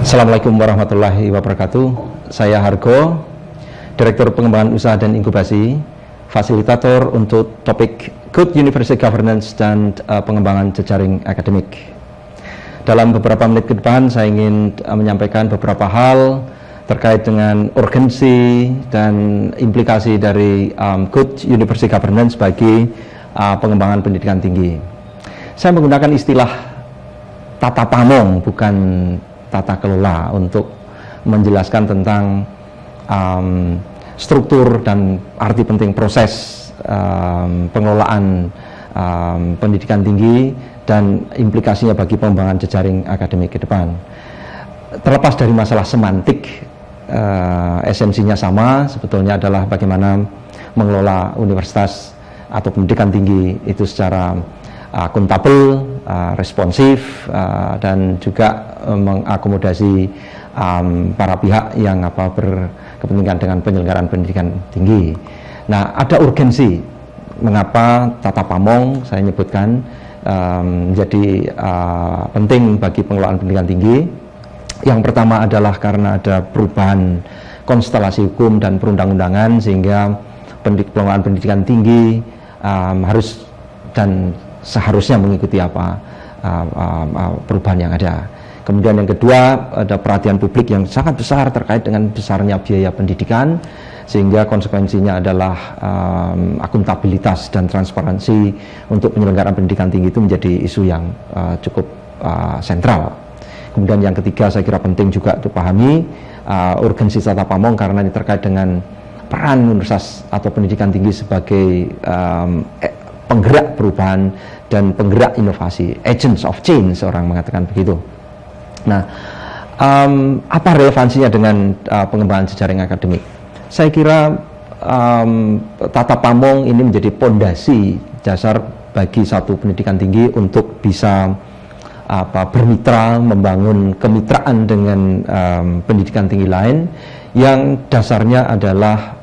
Assalamualaikum warahmatullahi wabarakatuh. Saya Hargo, Direktur Pengembangan Usaha dan Inkubasi, fasilitator untuk topik Good University Governance dan pengembangan jejaring akademik. Dalam beberapa menit ke depan, saya ingin menyampaikan beberapa hal terkait dengan urgensi dan implikasi dari Good University Governance bagi pengembangan pendidikan tinggi. Saya menggunakan istilah tata pamong, bukan tata kelola, untuk menjelaskan tentang struktur dan arti penting proses pengelolaan pendidikan tinggi dan implikasinya bagi pengembangan jejaring akademik ke depan. Terlepas dari masalah semantik, esensinya sama, sebetulnya adalah bagaimana mengelola universitas atau pendidikan tinggi itu secara akuntabel, responsif, dan juga mengakomodasi para pihak yang berkepentingan dengan penyelenggaraan pendidikan tinggi. Nah, ada urgensi mengapa tata pamong saya nyebutkan menjadi penting bagi pengelolaan pendidikan tinggi. Yang pertama adalah karena ada perubahan konstelasi hukum dan perundang-undangan, sehingga pengelolaan pendidikan tinggi harus dan seharusnya mengikuti perubahan yang ada. Kemudian yang kedua, ada perhatian publik yang sangat besar terkait dengan besarnya biaya pendidikan, sehingga konsekuensinya adalah akuntabilitas dan transparansi untuk penyelenggaraan pendidikan tinggi itu menjadi isu yang cukup sentral. Kemudian yang ketiga, saya kira penting juga dipahami urgensi tata pamong karena ini terkait dengan peran universitas atau pendidikan tinggi sebagai penggerak perubahan dan penggerak inovasi, agents of change, orang mengatakan begitu. Nah, apa relevansinya dengan pengembangan jejaring akademik? Saya kira tata pamong ini menjadi pondasi dasar bagi satu pendidikan tinggi untuk bisa bermitra, membangun kemitraan dengan pendidikan tinggi lain yang dasarnya adalah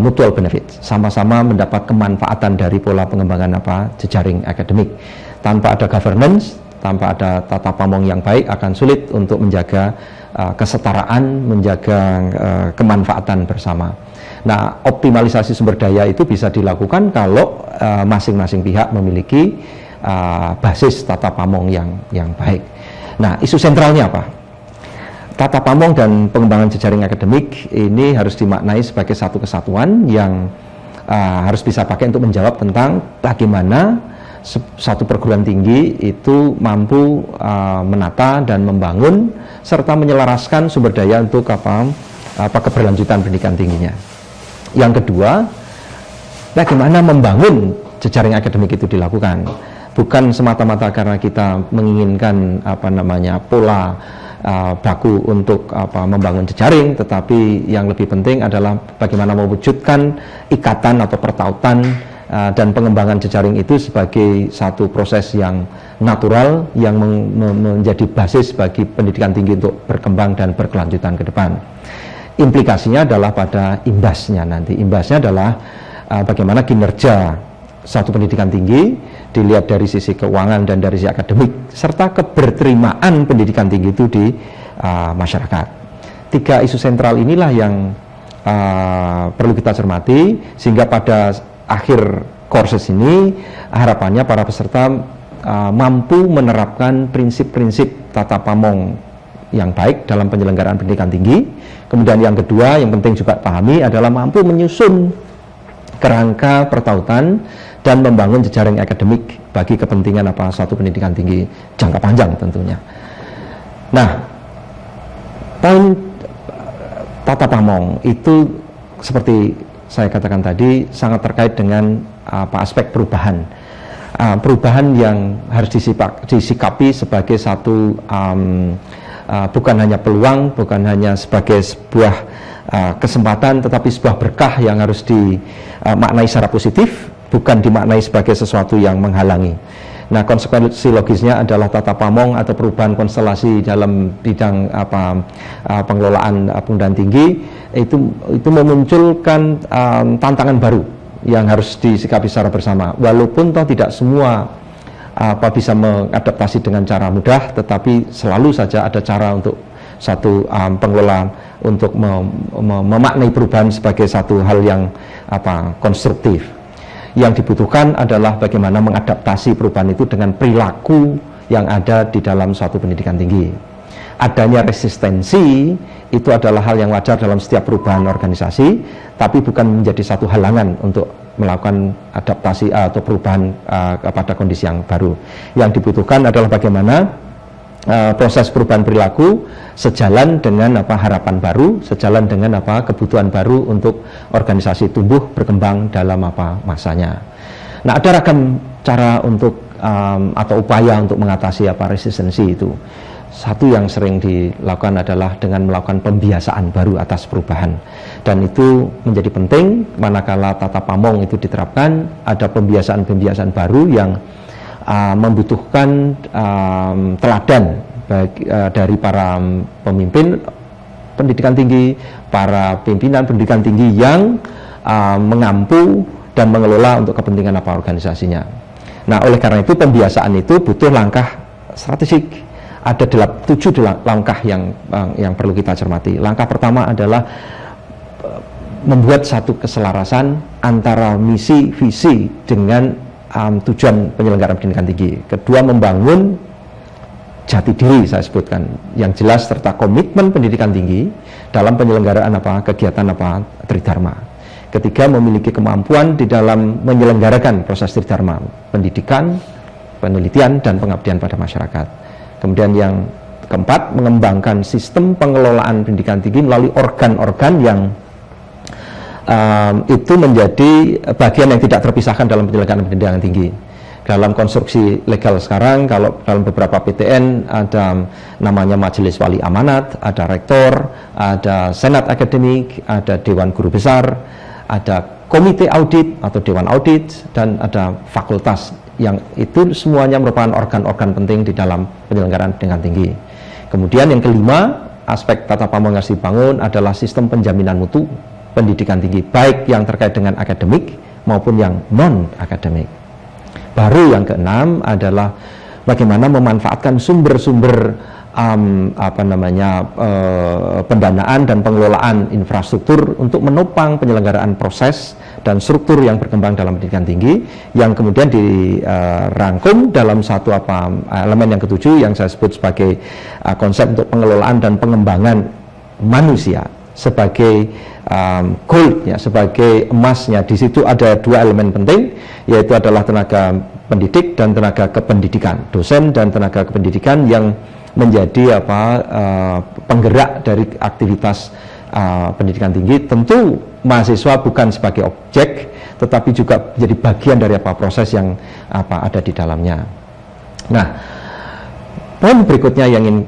mutual benefit, sama-sama mendapat kemanfaatan dari pola pengembangan jejaring akademik. Tanpa ada governance, tanpa ada tata pamong yang baik, akan sulit untuk menjaga kesetaraan, menjaga kemanfaatan bersama. Nah, optimalisasi sumber daya itu bisa dilakukan kalau masing-masing pihak memiliki basis tata pamong yang baik. Nah, isu sentralnya apa? Tata pamong dan pengembangan jejaring akademik ini harus dimaknai sebagai satu kesatuan yang harus bisa pakai untuk menjawab tentang bagaimana satu perguruan tinggi itu mampu menata dan membangun serta menyelaraskan sumber daya untuk keberlanjutan pendidikan tingginya. Yang kedua, bagaimana membangun jejaring akademik itu dilakukan, bukan semata-mata karena kita menginginkan pola baku untuk membangun jejaring, tetapi yang lebih penting adalah bagaimana mewujudkan ikatan atau pertautan dan pengembangan jejaring itu sebagai satu proses yang natural yang menjadi basis bagi pendidikan tinggi untuk berkembang dan berkelanjutan ke depan. Implikasinya adalah pada imbasnya nanti. Imbasnya adalah bagaimana kinerja satu pendidikan tinggi dilihat dari sisi keuangan dan dari sisi akademik, serta keberterimaan pendidikan tinggi itu di masyarakat. Tiga isu sentral inilah yang perlu kita cermati, sehingga pada akhir courses ini harapannya para peserta mampu menerapkan prinsip-prinsip tata pamong yang baik dalam penyelenggaraan pendidikan tinggi. Kemudian yang kedua yang penting juga pahami adalah mampu menyusun kerangka pertautan dan membangun jejaring akademik bagi kepentingan satu pendidikan tinggi jangka panjang tentunya. Nah, poin tata pamong itu seperti saya katakan tadi sangat terkait dengan aspek perubahan. Perubahan yang harus disikapi sebagai satu bukan hanya peluang, bukan hanya sebagai sebuah kesempatan, tetapi sebuah berkah yang harus dimaknai secara positif, bukan dimaknai sebagai sesuatu yang menghalangi. Nah, konsekuensi logisnya adalah tata pamong atau perubahan konstelasi dalam bidang pengelolaan pendidikan tinggi itu memunculkan tantangan baru yang harus disikapi secara bersama. Walaupun tidak semua bisa mengadaptasi dengan cara mudah, tetapi selalu saja ada cara untuk satu pengelola untuk memaknai perubahan sebagai satu hal yang konstruktif. Yang dibutuhkan adalah bagaimana mengadaptasi perubahan itu dengan perilaku yang ada di dalam suatu pendidikan tinggi. Adanya resistensi itu adalah hal yang wajar dalam setiap perubahan organisasi, tapi bukan menjadi satu halangan untuk melakukan adaptasi atau perubahan kepada kondisi yang baru. Yang dibutuhkan adalah bagaimana proses perubahan perilaku sejalan dengan harapan baru, sejalan dengan kebutuhan baru untuk organisasi tumbuh berkembang dalam masanya. Nah, ada ragam cara untuk atau upaya untuk mengatasi resistensi itu. Satu yang sering dilakukan adalah dengan melakukan pembiasaan baru atas perubahan, dan itu menjadi penting manakala tata pamong itu diterapkan. Ada pembiasaan-pembiasaan baru yang membutuhkan teladan dari para pemimpin pendidikan tinggi, para pimpinan pendidikan tinggi yang mengampu dan mengelola untuk kepentingan organisasinya. Nah, oleh karena itu pembiasaan itu butuh langkah strategik. Ada 7 langkah yang perlu kita cermati. Langkah pertama adalah membuat satu keselarasan antara misi visi dengan tujuan penyelenggaraan pendidikan tinggi. Kedua, membangun jati diri, saya sebutkan yang jelas, serta komitmen pendidikan tinggi dalam penyelenggaraan kegiatan tridharma. Ketiga, memiliki kemampuan di dalam menyelenggarakan proses tridharma, pendidikan, penelitian, dan pengabdian pada masyarakat. Kemudian yang keempat, mengembangkan sistem pengelolaan pendidikan tinggi melalui organ-organ yang itu menjadi bagian yang tidak terpisahkan dalam penyelenggaraan pendidikan tinggi. Dalam konstruksi legal sekarang, kalau dalam beberapa PTN ada namanya Majelis Wali Amanat, ada rektor, ada senat akademik, ada dewan guru besar, ada komite audit atau dewan audit, dan ada fakultas, yang itu semuanya merupakan organ-organ penting di dalam penyelenggaraan pendidikan tinggi. Kemudian yang kelima, aspek tata pamong yang harus dibangun adalah sistem penjaminan mutu pendidikan tinggi, baik yang terkait dengan akademik maupun yang non-akademik. Baru yang keenam adalah bagaimana memanfaatkan sumber-sumber pendanaan dan pengelolaan infrastruktur untuk menopang penyelenggaraan proses dan struktur yang berkembang dalam pendidikan tinggi, yang kemudian dirangkum dalam satu elemen yang ketujuh yang saya sebut sebagai konsep untuk pengelolaan dan pengembangan manusia sebagai gold, sebagai emasnya. Di situ ada 2 elemen penting, yaitu adalah tenaga pendidik dan tenaga kependidikan, dosen dan tenaga kependidikan yang menjadi penggerak dari aktivitas pendidikan tinggi. Tentu mahasiswa bukan sebagai objek, tetapi juga menjadi bagian dari proses yang ada di dalamnya. Nah, poin berikutnya yang ingin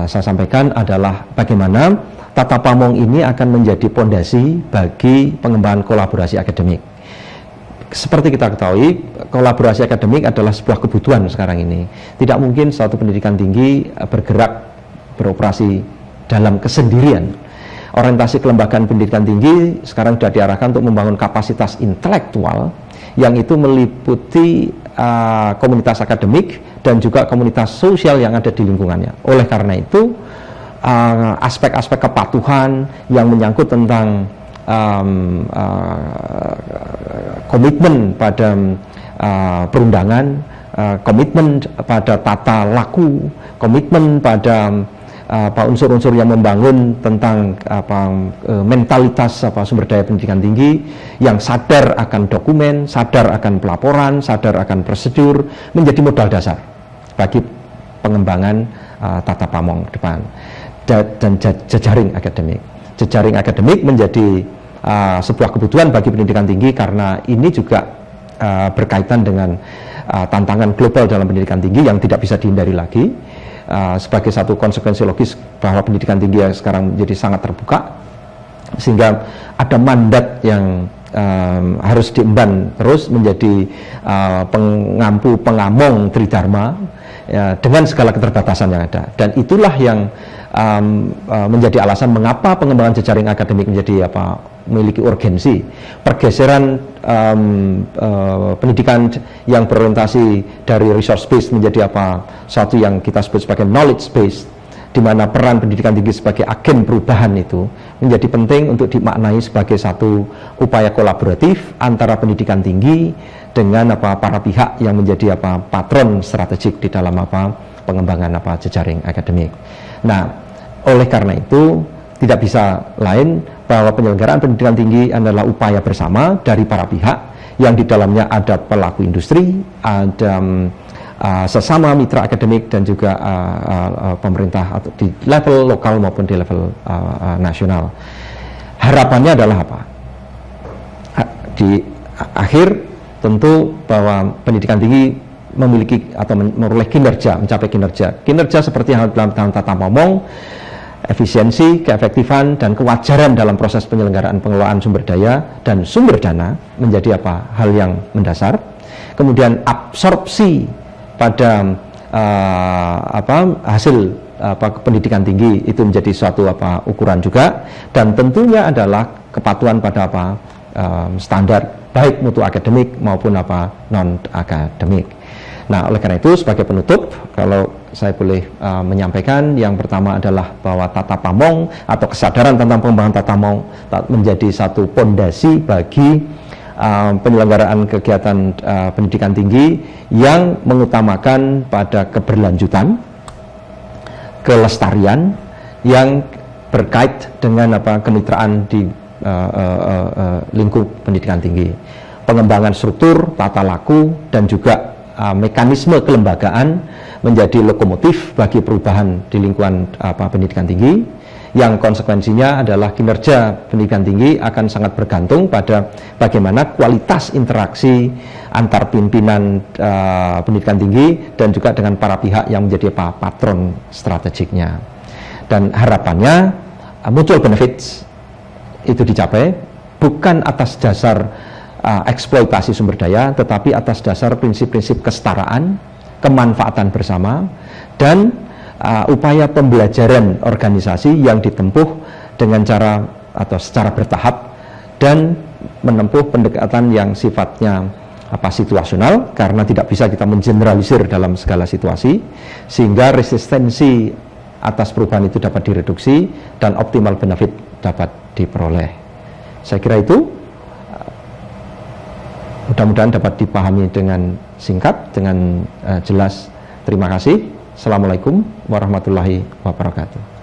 saya sampaikan adalah bagaimana tata pamong ini akan menjadi pondasi bagi pengembangan kolaborasi akademik. Seperti kita ketahui, kolaborasi akademik adalah sebuah kebutuhan sekarang ini. Tidak mungkin suatu pendidikan tinggi bergerak, beroperasi dalam kesendirian. Orientasi kelembagaan pendidikan tinggi sekarang sudah diarahkan untuk membangun kapasitas intelektual yang itu meliputi komunitas akademik dan juga komunitas sosial yang ada di lingkungannya. Oleh karena itu, aspek-aspek kepatuhan yang menyangkut tentang komitmen pada perundangan, komitmen pada tata laku, komitmen pada unsur-unsur yang membangun tentang mentalitas sumber daya pendidikan tinggi, yang sadar akan dokumen, sadar akan pelaporan, sadar akan prosedur, menjadi modal dasar bagi pengembangan tata pamong ke depan. Dan jejaring akademik. Jejaring akademik menjadi sebuah kebutuhan bagi pendidikan tinggi, karena ini juga berkaitan dengan tantangan global dalam pendidikan tinggi yang tidak bisa dihindari lagi. Sebagai satu konsekuensi logis bahwa pendidikan tinggi yang sekarang menjadi sangat terbuka, sehingga ada mandat yang harus diemban terus menjadi pengampu, pengamong tridharma, dengan segala keterbatasan yang ada. Dan itulah yang menjadi alasan mengapa pengembangan jejaring akademik menjadi memiliki urgensi. Pergeseran pendidikan yang berorientasi dari resource based menjadi satu yang kita sebut sebagai knowledge based, di mana peran pendidikan tinggi sebagai agen perubahan itu menjadi penting untuk dimaknai sebagai satu upaya kolaboratif antara pendidikan tinggi dengan para pihak yang menjadi patron strategik di dalam pengembangan jejaring akademik. Nah, oleh karena itu tidak bisa lain bahwa penyelenggaraan pendidikan tinggi adalah upaya bersama dari para pihak yang di dalamnya ada pelaku industri, ada sesama mitra akademik, dan juga pemerintah atau di level lokal maupun di level nasional. Harapannya adalah apa? Di akhir tentu bahwa pendidikan tinggi memiliki atau memperoleh kinerja, mencapai kinerja seperti hal dalam tata momong, efisiensi, keefektifan, dan kewajaran dalam proses penyelenggaraan pengelolaan sumber daya dan sumber dana menjadi hal yang mendasar. Kemudian absorpsi pada hasil pendidikan tinggi itu menjadi suatu ukuran juga, dan tentunya adalah kepatuhan pada standar baik mutu akademik maupun non akademik. Nah, oleh karena itu sebagai penutup, kalau saya boleh menyampaikan, yang pertama adalah bahwa tata pamong atau kesadaran tentang pengembangan tata pamong menjadi satu pondasi bagi penyelenggaraan kegiatan pendidikan tinggi yang mengutamakan pada keberlanjutan, kelestarian yang berkait dengan kemitraan di lingkup pendidikan tinggi, pengembangan struktur, tata laku, dan juga mekanisme kelembagaan menjadi lokomotif bagi perubahan di lingkungan pendidikan tinggi, yang konsekuensinya adalah kinerja pendidikan tinggi akan sangat bergantung pada bagaimana kualitas interaksi antar pimpinan pendidikan tinggi dan juga dengan para pihak yang menjadi patron strategiknya. Dan harapannya mutual benefits itu dicapai bukan atas dasar eksploitasi sumber daya, tetapi atas dasar prinsip-prinsip kesetaraan, kemanfaatan bersama, dan upaya pembelajaran organisasi yang ditempuh dengan cara atau secara bertahap dan menempuh pendekatan yang sifatnya situasional, karena tidak bisa kita mengeneralisir dalam segala situasi, sehingga resistensi atas perubahan itu dapat direduksi dan optimal benefit dapat diperoleh. Saya kira itu mudah-mudahan dapat dipahami dengan singkat, dengan jelas. Terima kasih. Assalamualaikum warahmatullahi wabarakatuh.